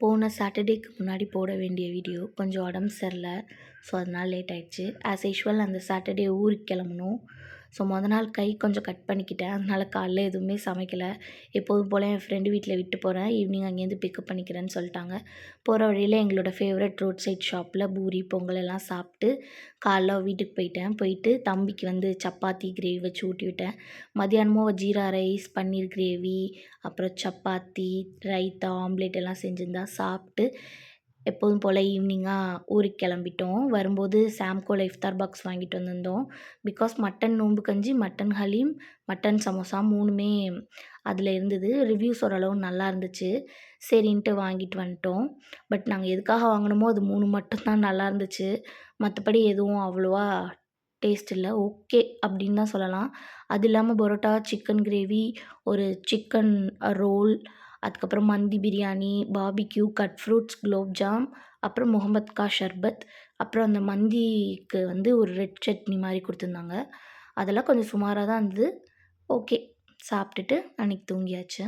போன சாட்டர்டேக்கு முன்னாடி போட வேண்டிய வீடியோ கொஞ்சம் உடம்பு சரியில்ல. ஸோ அதனால் லேட் ஆகிடுச்சு. ஆஸ் யூஷுவல் அந்த சாட்டர்டே ஊருக்கு கிளம்பணும். ஸோ நாள் கை கொஞ்சம் கட் பண்ணிக்கிட்டேன். அதனால் காலைல எதுவுமே சமைக்கலை. எப்போதும் போல் என் ஃப்ரெண்டு வீட்டில் விட்டு போகிறேன், ஈவினிங் அங்கேருந்து பிக்கப் பண்ணிக்கிறேன்னு சொல்லிட்டாங்க. போகிற வழியில் எங்களோட ஃபேவரட் ரோட் சைட் ஷாப்பில் பூரி பொங்கல் எல்லாம் சாப்பிட்டு காலைல வீட்டுக்கு போயிட்டு தம்பிக்கு வந்து சப்பாத்தி கிரேவி வச்சு ஊட்டி விட்டேன். மதியானமும் ஜீரா ரைஸ், பன்னீர் கிரேவி, அப்புறம் சப்பாத்தி, ரைத்தா, ஆம்லேட் எல்லாம் செஞ்சுருந்தா சாப்பிட்டு எப்போதும் போல் ஈவினிங்காக ஊருக்கு கிளம்பிட்டோம். வரும்போது சாம்கோவில் இஃப்தார் பாக்ஸ் வாங்கிட்டு வந்திருந்தோம். பிகாஸ் மட்டன் நோம்பு கஞ்சி, மட்டன் ஹலீம், மட்டன் சமோசா 3மே அதில் இருந்தது. ரிவ்யூஸ் ஓரளவு நல்லா இருந்துச்சு. சரின்ட்டு வாங்கிட்டு வந்துட்டோம். பட் நாங்கள் எதுக்காக வாங்கினோமோ அது 3 மட்டும்தான் நல்லா இருந்துச்சு. மற்றபடி எதுவும் அவ்வளோவா டேஸ்ட் இல்லை. ஓகே அப்படின்னு தான் சொல்லலாம். அது இல்லாமல் பரோட்டா, சிக்கன் கிரேவி, ஒரு சிக்கன் ரோல், அதுக்கப்புறம் mandi biryani, barbecue, cut fruits, gulab jamun, அப்புறம் முகமத் ஷர்பத், அப்புறம் அந்த மந்திக்கு வந்து ஒரு ரெட் சட்னி மாதிரி கொடுத்துருந்தாங்க. அதெல்லாம் கொஞ்சம் சுமாராக தான் இருந்தது. ஓகே, சாப்பிட்டுட்டு அன்றைக்கி தூங்கியாச்சு.